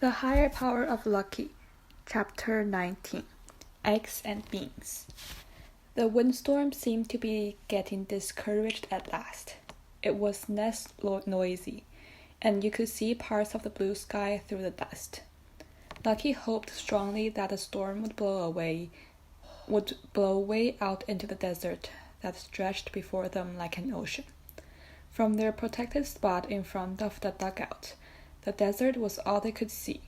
The Higher Power of Lucky, Chapter 19, Eggs and Beans. The windstorm seemed to be getting discouraged at last. It was less noisy, and you could see parts of the blue sky through the dust. Lucky hoped strongly that the storm would blow away out into the desert that stretched before them like an ocean. From their protected spot in front of the dugout, the desert was all they could see.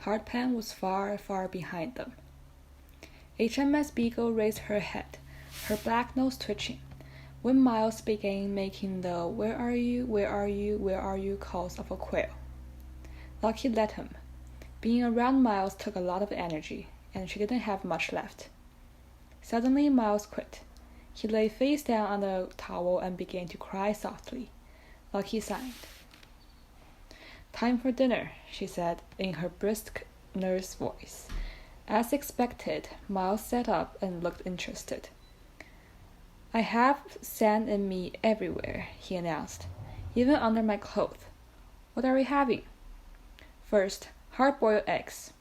Hardpan was far, far behind them. HMS Beagle raised her head, her black nose twitching, when Miles began making the "where are you, where are you, where are you" calls of a quail. Lucky let him. Being around Miles took a lot of energy, and she didn't have much left. Suddenly Miles quit. He lay face down on the towel and began to cry softly. Lucky sighed. "Time for dinner," she said in her brisk nurse voice. As expected, Miles sat up and looked interested. "I have sand and meat everywhere," he announced, "even under my clothes. What are we having?" "First, hard-boiled eggs."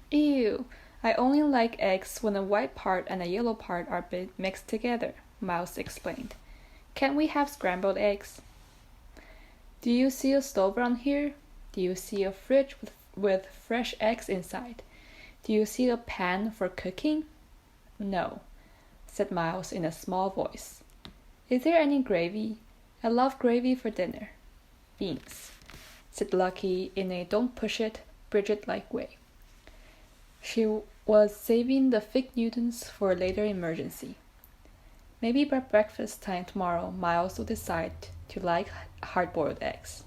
"Ew, I only like eggs when the white part and the yellow part are mixed together," Miles explained. "Can't we have scrambled eggs?" "Do you see a stove around here? Do you see a fridge with fresh eggs inside? Do you see a pan for cooking?" "No," said Miles in a small voice. "Is there any gravy? I love gravy for dinner." "Beans," said Lucky in a don't-push-it, Bridget-like way. She was saving the fig Newtons for a later emergency. Maybe by breakfast time tomorrow, Miles will decide to like hard-boiled eggs.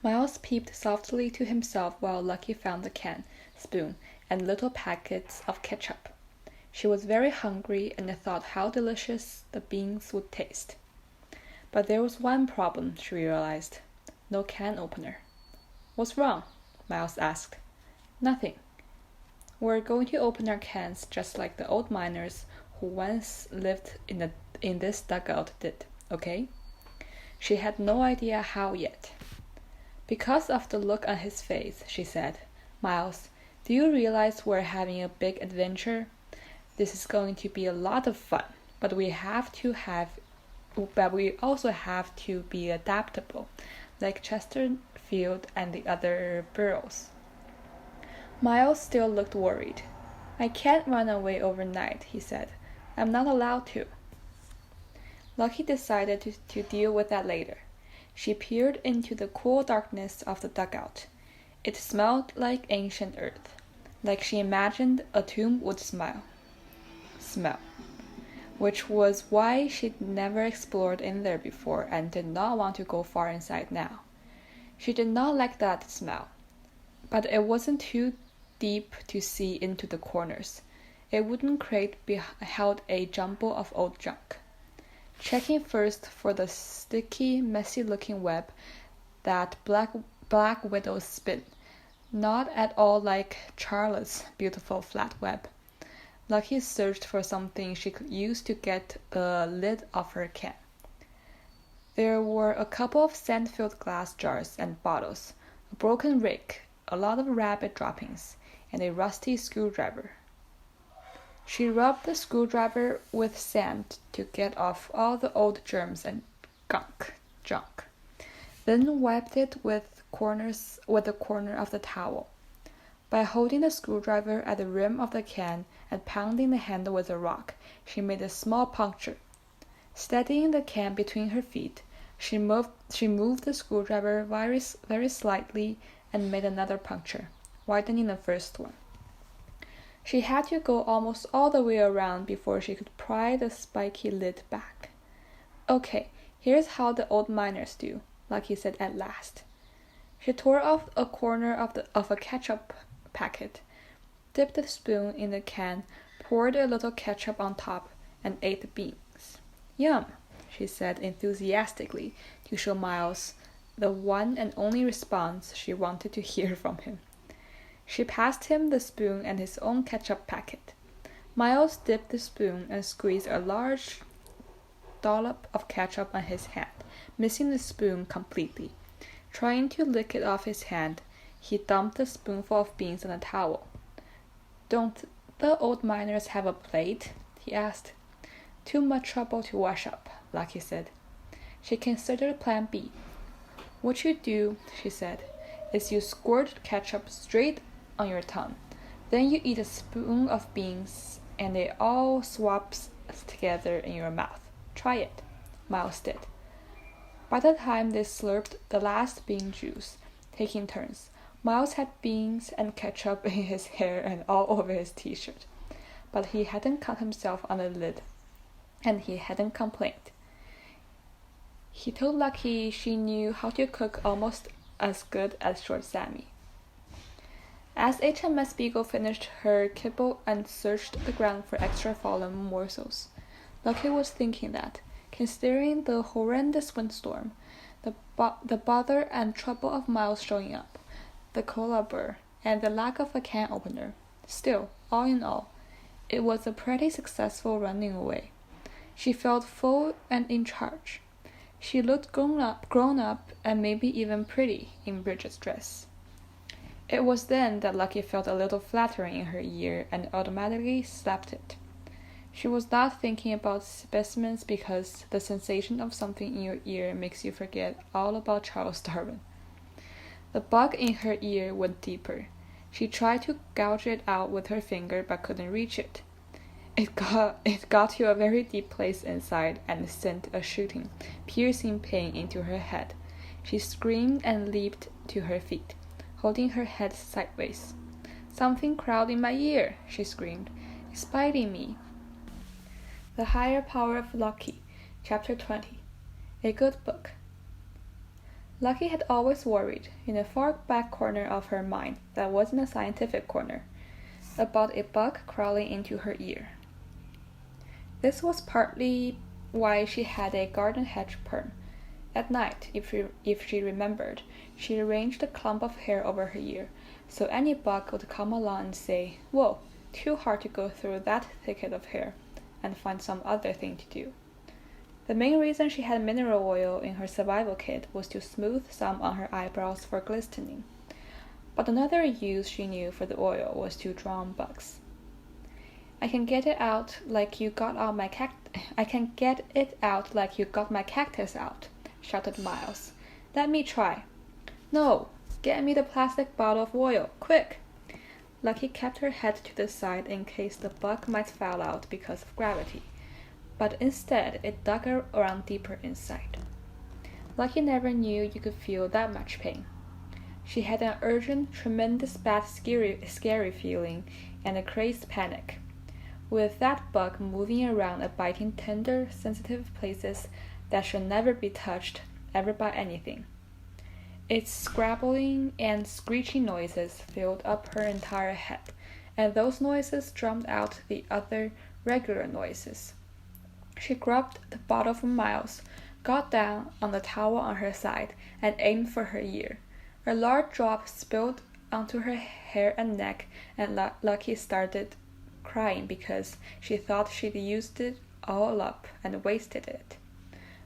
Miles peeped softly to himself while Lucky found the can, spoon, and little packets of ketchup. She was very hungry and thought how delicious the beans would taste. But there was one problem, she realized. No can opener. "What's wrong?" Miles asked. "Nothing. We're going to open our cans just like the old miners who once lived in this dugout did, okay?" She had no idea how yet. Because of the look on his face, she said, "Miles, do you realize we're having a big adventure? This is going to be a lot of fun, but we also have to be adaptable, like Chesterfield and the other burrows." Miles still looked worried. "I can't run away overnight," he said. "I'm not allowed to." Lucky decided to deal with that later. She peered into the cool darkness of the dugout. It smelled like ancient earth, like she imagined a tomb would smell, which was why she'd never explored in there before and did not want to go far inside now. She did not like that smell, but it wasn't too deep to see into the corners. A wooden crate held a jumble of old junk. Checking first for the sticky, messy-looking web that black widows spin, not at all like Charlotte's beautiful flat web. Lucky searched for something she could use to get the lid off her can. There were a couple of sand-filled glass jars and bottles, a broken rake, a lot of rabbit droppings, and a rusty screwdriver. She rubbed the screwdriver with sand to get off all the old germs and junk, then wiped it with the corner of the towel. By holding the screwdriver at the rim of the can and pounding the handle with a rock, she made a small puncture. Steadying the can between her feet, she moved the screwdriver very slightly and made another puncture, widening the first one. She had to go almost all the way around before she could pry the spiky lid back. "Okay, here's how the old miners do," Lucky said at last. She tore off a corner of a ketchup packet, dipped the spoon in the can, poured a little ketchup on top, and ate the beans. "Yum," she said enthusiastically to show Miles the one and only response she wanted to hear from him. She passed him the spoon and his own ketchup packet. Miles dipped the spoon and squeezed a large dollop of ketchup on his hand, missing the spoon completely. Trying to lick it off his hand, He dumped a spoonful of beans on a towel. "Don't the old miners have a plate?" he asked. "Too much trouble to wash up," Lucky said. She considered Plan B. "What you do," she said, "is you squirt ketchup straight on your tongue. Then you eat a spoon of beans and it all swaps together in your mouth. Try it." Miles did. By the time they slurped the last bean juice, taking turns, Miles had beans and ketchup in his hair and all over his t-shirt. But he hadn't cut himself on the lid, and he hadn't complained. He told Lucky she knew how to cook almost as good as Short Sammy. As HMS Beagle finished her kibble and searched the ground for extra fallen morsels, Lucky was thinking that, considering the horrendous windstorm, the bother and trouble of Miles showing up, the koala bear, and the lack of a can opener, still, all in all, it was a pretty successful running away. She felt full and in charge. She looked grown up and maybe even pretty in Bridget's dress. It was then that Lucky felt a little flattering in her ear and automatically slapped it. She was not thinking about specimens because the sensation of something in your ear makes you forget all about Charles Darwin. The bug in her ear went deeper. She tried to gouge it out with her finger but couldn't reach it. It got to a very deep place inside and sent a shooting, piercing pain into her head. She screamed and leaped to her feet, holding her head sideways. "Something crawled in my ear," she screamed. "It's biting me." The Higher Power of Lucky, Chapter 20. A Good Book. Lucky had always worried, in a far back corner of her mind that wasn't a scientific corner, about a bug crawling into her ear. This was partly why she had a garden hedge perm. At night, if she remembered, she arranged a clump of hair over her ear, so any bug would come along and say, "Whoa, too hard to go through that thicket of hair," and find some other thing to do. The main reason she had mineral oil in her survival kit was to smooth some on her eyebrows for glistening. But another use she knew for the oil was to drown bugs. I can get it out like you got my cactus out," shouted Miles. "Let me try." "No, get me the plastic bottle of oil, quick!" Lucky kept her head to the side in case the bug might fall out because of gravity, but instead it dug around deeper inside. Lucky never knew you could feel that much pain. She had an urgent, tremendous, bad, scary feeling and a crazed panic, with that bug moving around and biting tender, sensitive places that should never be touched ever by anything. Its scrabbling and screeching noises filled up her entire head, and those noises drowned out the other regular noises. She grabbed the bottle from Miles, got down on the towel on her side, and aimed for her ear. A large drop spilled onto her hair and neck, and Lucky started crying because she thought she'd used it all up and wasted it.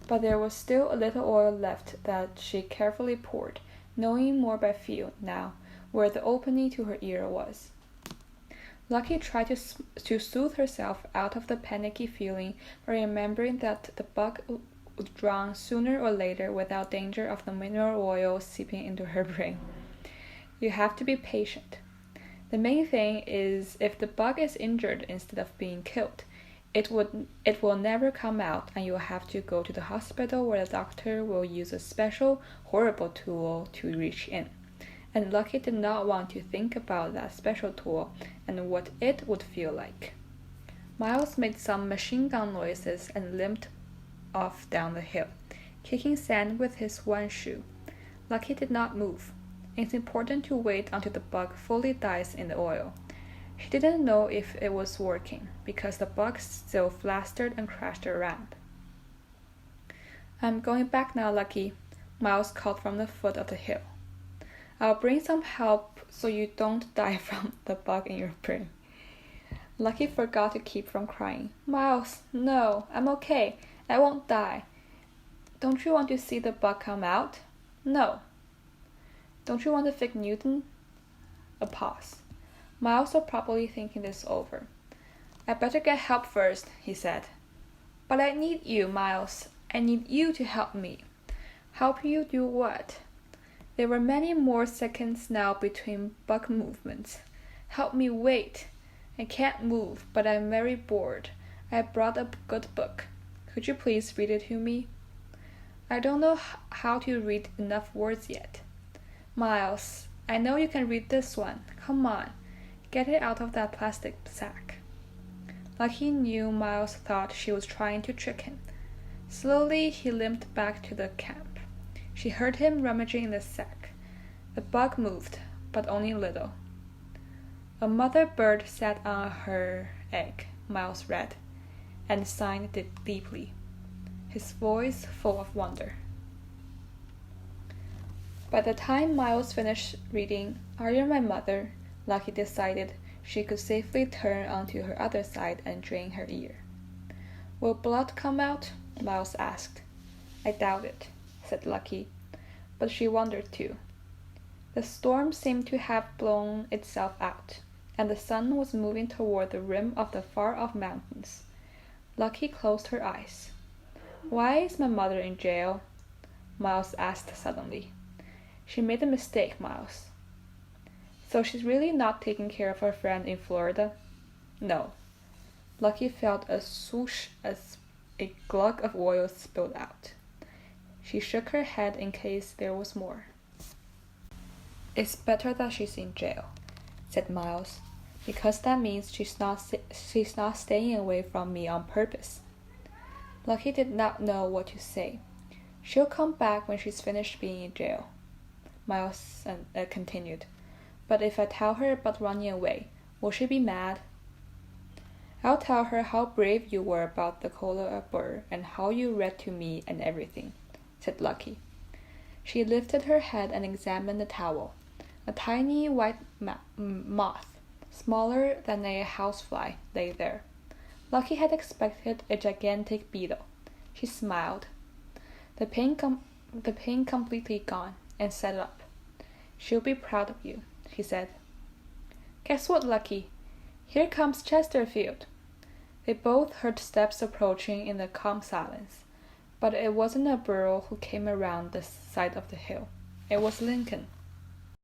But there was still a little oil left that she carefully poured, knowing more by feel now where the opening to her ear was. Lucky tried to soothe herself out of the panicky feeling by remembering that the bug would drown sooner or later without danger of the mineral oil seeping into her brain. You have to be patient. The main thing is if the bug is injured instead of being killed, it will never come out and you'll have to go to the hospital where the doctor will use a special, horrible tool to reach in. And Lucky did not want to think about that special tool and what it would feel like. Miles made some machine gun noises and limped off down the hill, kicking sand with his one shoe. Lucky did not move. It's important to wait until the bug fully dies in the oil. She didn't know if it was working, because the bug still flastered and crashed around. "I'm going back now, Lucky," Miles called from the foot of the hill. "I'll bring some help so you don't die from the bug in your brain." Lucky forgot to keep from crying. "Miles, no, I'm okay. I won't die. Don't you want to see the bug come out?" "No." Don't you want to fix Newton? A pause. Miles was probably thinking this over. "I'd better get help first," he said. "But I need you, Miles. I need you to help me." "Help you do what?" There were many more seconds now between buck movements. "Help me wait. I can't move, but I'm very bored. I brought a good book. Could you please read it to me?" "I don't know how to read enough words yet." "Miles, I know you can read this one. Come on. Get it out of that plastic sack." Lucky knew Miles thought she was trying to trick him. Slowly he limped back to the camp. She heard him rummaging in the sack. The bug moved, but only a little. "A mother bird sat on her egg," Miles read, and sighed deeply, his voice full of wonder. By the time Miles finished reading "Are You My Mother?", Lucky decided she could safely turn onto her other side and drain her ear. "Will blood come out?" Miles asked. "I doubt it," said Lucky, but she wondered too. The storm seemed to have blown itself out, and the sun was moving toward the rim of the far-off mountains. Lucky closed her eyes. "Why is my mother in jail?" Miles asked suddenly. "She made a mistake, Miles." "So she's really not taking care of her friend in Florida?" "No." Lucky felt a swoosh as a glug of oil spilled out. She shook her head in case there was more. "It's better that she's in jail," said Miles, "because that means she's not staying away from me on purpose." Lucky did not know what to say. "She'll come back when she's finished being in jail," Miles continued. "But if I tell her about running away, will she be mad?" "I'll tell her how brave you were about the koala burr and how you read to me and everything," said Lucky. She lifted her head and examined the towel. A tiny white moth, smaller than a housefly, lay there. Lucky had expected a gigantic beetle. She smiled. The pain completely gone, and sat up. "She'll be proud of you," she said. "Guess what, Lucky? Here comes Chesterfield." They both heard steps approaching in the calm silence, but it wasn't a burro who came around the side of the hill. It was Lincoln.